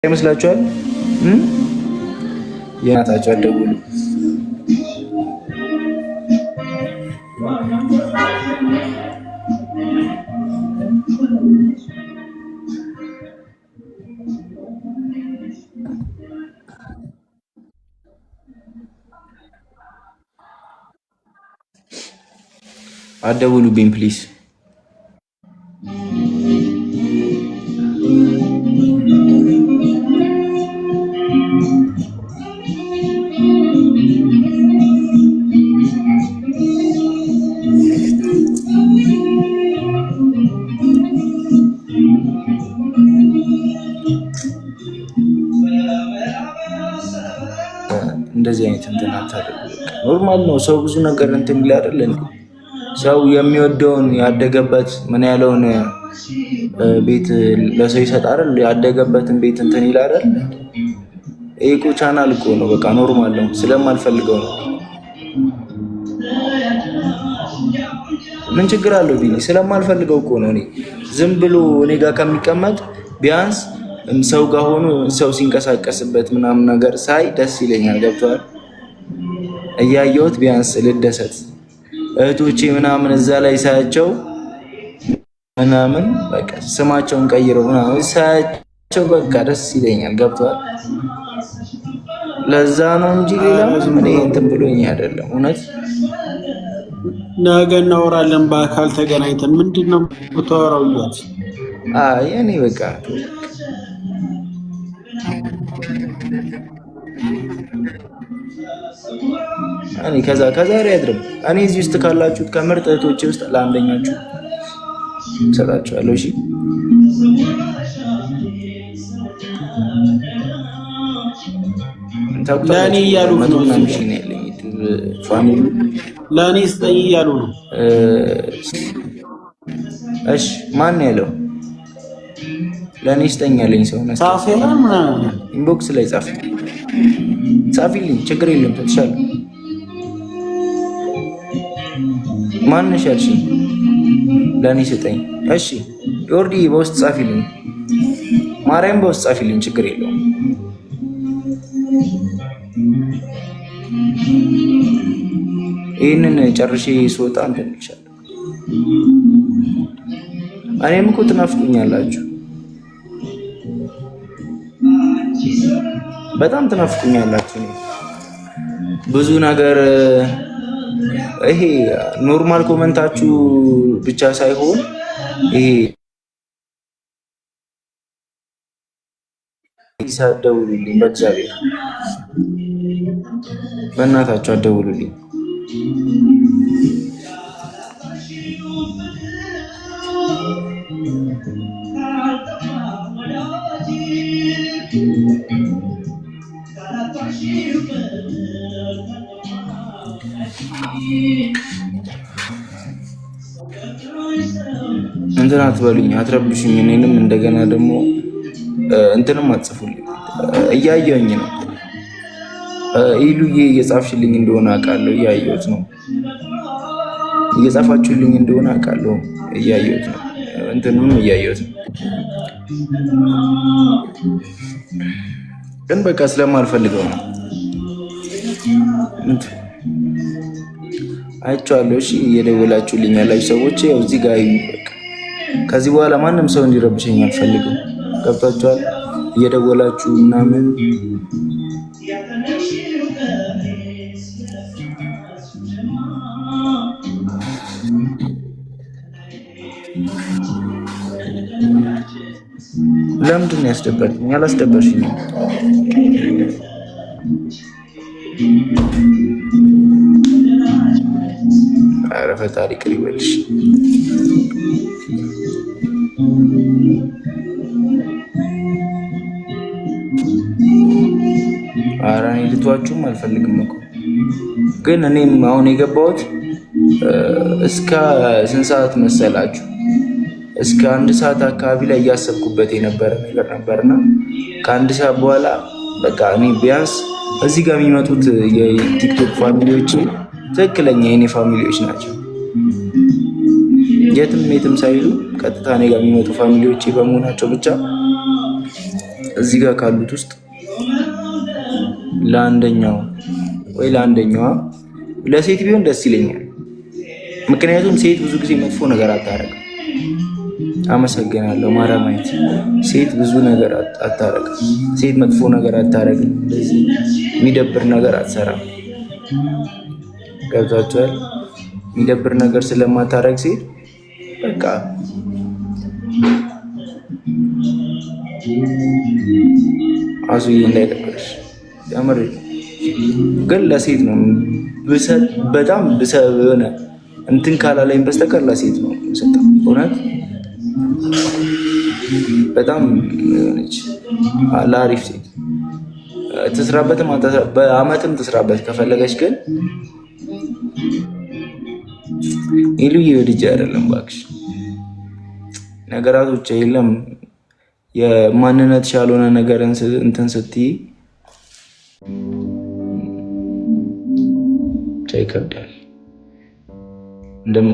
ይመስላችኋል? የናታቸው አደውሉ አደውሉብኝ ፕሊዝ። እንደዚህ አይነት እንትን አታደርጉ። ኖርማል ነው። ሰው ብዙ ነገር እንትን ይል አይደል እንዴ? ሰው የሚወደውን ያደገበት ምን ያለውን ቤት ለሰው ይሰጣል። ያደገበትን ቤት እንትን ይል አይደል? ይሄ እኮ ቻናል እኮ ነው። በቃ ኖርማል ነው። ስለማልፈልገው ነው። ምን ችግር አለው ቢኒ? ስለማልፈልገው እኮ ነው። እኔ ዝም ብሎ እኔ ጋር ከሚቀመጥ ቢያንስ ሰው ጋር ሆኖ ሰው ሲንቀሳቀስበት ምናምን ነገር ሳይ ደስ ይለኛል። ገብቷል? እያየሁት ቢያንስ ልደሰት። እህቶቼ ምናምን እዛ ላይ ሳያቸው ምናምን በቃ ስማቸውን ቀይረው ምናምን ሳያቸው በቃ ደስ ይለኛል። ገብቷል? ለዛ ነው እንጂ ሌላ ምን እንትን ብሎኝ አይደለም። እውነት ነገ እናወራለን በአካል ተገናኝተን። ምንድነው የምታወራው? አይ እኔ በቃ እኔ ከዛሬ አድርም እኔ እዚህ ውስጥ ካላችሁት ከምርጥ እህቶቼ ውስጥ ለአንደኛችሁ እሰጣችኋለሁ። እሺ ለእኔ እያሉ ነው። ፋሚሊ ለእኔ ስጠኝ እያሉ ነው። እሺ ማን ያለው? ለእኔ ስጠኝ ያለኝ ሰው ነው። ኢንቦክስ ላይ ጻፊልኝ፣ ችግር የለም ተትሻለ። ማንሽ ያልሽኝ? ለእኔ ስጠኝ። እሺ ዮርዲ በውስጥ ጻፊልኝ፣ ማርያም በውስጥ ጻፊልኝ፣ ችግር የለውም። ይህንን ጨርሼ ስወጣ እንትን እልሻለሁ። እኔም እኮ ትናፍቁኛላችሁ፣ በጣም ትናፍቁኛላችሁ። ብዙ ነገር ይሄ ኖርማል ኮመንታችሁ ብቻ ሳይሆን ይሄ አደውሉልኝ፣ በእግዚአብሔር በእናታችሁ አደውሉልኝ። እንትን አትበሉኝ፣ አትረብሹኝ። እኔንም እንደገና ደግሞ እንትንም አትጽፉልኝ። እያየሁኝ ነው። ኢሉዬ እየጻፍሽልኝ እንደሆነ አውቃለሁ። እያየሁት ነው። እየጻፋችሁልኝ እንደሆነ አውቃለሁ። እያየሁት ነው። እንትንም እያየሁት ነው። ግን በቃ ስለማልፈልገው ነው። አይቼዋለሁ። እሺ እየደወላችሁልኝ ያላችሁ ሰዎች ያው እዚህ ጋር ከዚህ በኋላ ማንም ሰው እንዲረብሸኝ አልፈልግም። ገብታችኋል? እየደወላችሁ ምናምን ለምንድን ነው ያስደበርሽኝ? ያላስደበርሽኝም። ኧረ ፈጣሪ ይቅር ይበልሽ። ኧረ እኔ ልተዋችሁም አልፈልግም እኮ ግን እኔም አሁን የገባሁት እስከ ስንት ሰዓት መሰላችሁ? እስከ 1 ሰዓት አካባቢ ላይ እያሰብኩበት የነበረ ነገር ነበርና ከ1 ሰዓት በኋላ በቃ እኔ ቢያንስ እዚህ ጋር የሚመጡት የቲክቶክ ፋሚሊዎች ትክክለኛ የኔ ፋሚሊዎች ናቸው። የትም ሳይሉ ቀጥታ እኔ ጋር የሚመጡ ፋሚሊዎች በመሆናቸው ብቻ እዚህ ጋር ካሉት ውስጥ ለአንደኛው ወይ ለአንደኛዋ ለሴት ቢሆን ደስ ይለኛል። ምክንያቱም ሴት ብዙ ጊዜ መጥፎ ነገር አታረግም። አመሰግናለሁ ማራማይት። ሴት ብዙ ነገር አታረግም። ሴት መጥፎ ነገር አታረግም። እንደዚህ የሚደብር ነገር አትሰራም። ገብቷችኋል? የሚደብር ነገር ስለማታረግ ሴት በቃ አዙዬ እንዳይደብርሽ ያምር። ግን ለሴት ነው በጣም የሆነ እንትን ካላለኝ በስተቀር ለሴት ነው የምሰጠው። እውነት በጣም የሆነች ለአሪፍ ሴት ትስራበትም በአመትም ትስራበት ከፈለገች። ግን ኢሉዬ ወድጄ አይደለም እባክሽ። ነገራቶች የለም የማንነትሽ ያልሆነ ነገር እንትን ስትይ ይከብዳል።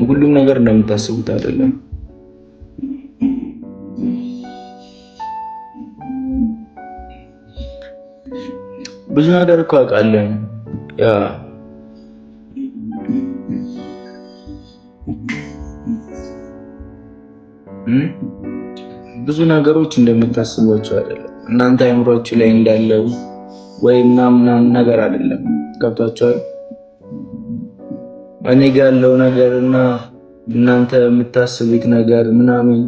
ሁሉም ነገር እንደምታስቡት አይደለም። ብዙ ነገር እኮ አውቃለሁ። ያ ብዙ ነገሮች እንደምታስቧቸው አይደለም። እናንተ አእምሮአችሁ ላይ እንዳለው ወይ ምናምን ነገር አይደለም። ገብቷችኋል? እኔ ጋር ያለው ነገር እና እናንተ የምታስቡት ነገር ምናምን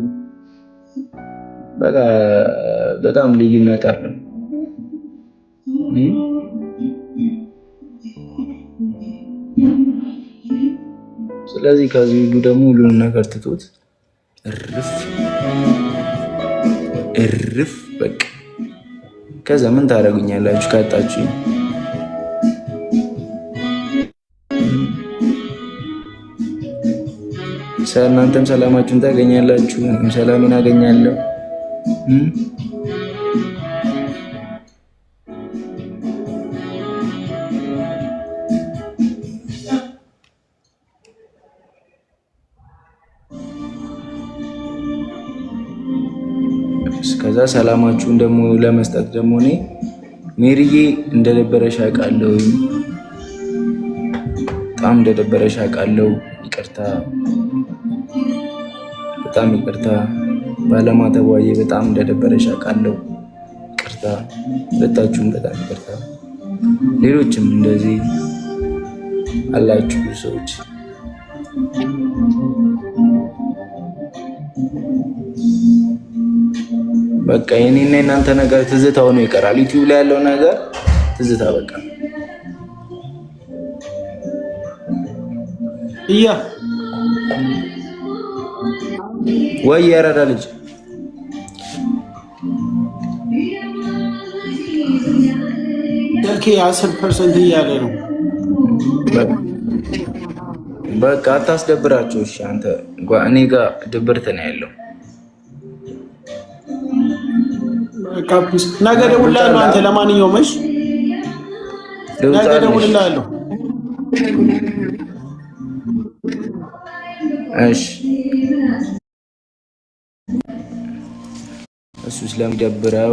በቃ በጣም ልዩነት አለው። ስለዚህ ከዚህ ሁሉ ደግሞ ሁሉንም ነገር ትቶት እርፍ በቃ። ከዛ ምን ታደርጉኛላችሁ ካጣችሁ? እናንተም ሰላማችሁን ታገኛላችሁ፣ እኔም ሰላሜን አገኛለሁ። ከዛ ሰላማችሁን ደግሞ ለመስጠት ደግሞ እኔ ሜሪዬ እንደደበረሽ አውቃለሁ፣ በጣም እንደደበረሽ አውቃለሁ። ይቅርታ፣ በጣም ይቅርታ። ባለማተቧዬ በጣም እንደደበረሽ አውቃለሁ። ይቅርታ፣ ሁለታችሁም በጣም ይቅርታ። ሌሎችም እንደዚህ አላችሁ ሰዎች። በቃ የኔና የናንተ ነገር ትዝታ ሆኖ ይቀራል። ዩቲዩብ ላይ ያለው ነገር ትዝታ በቃ ወይ ያራዳ ልጅ ደልኬ 10% እያለ ነው። በቃ አታስደብራቸው። እሺ አንተ እኔ ጋር ድብርት ነው ያለው። ነገ እደውልልሃለሁ። አንተ ለማንኛውም እሺ፣ ነገ እደውልልሃለሁ። እሺ እሱ ስለሚደብረው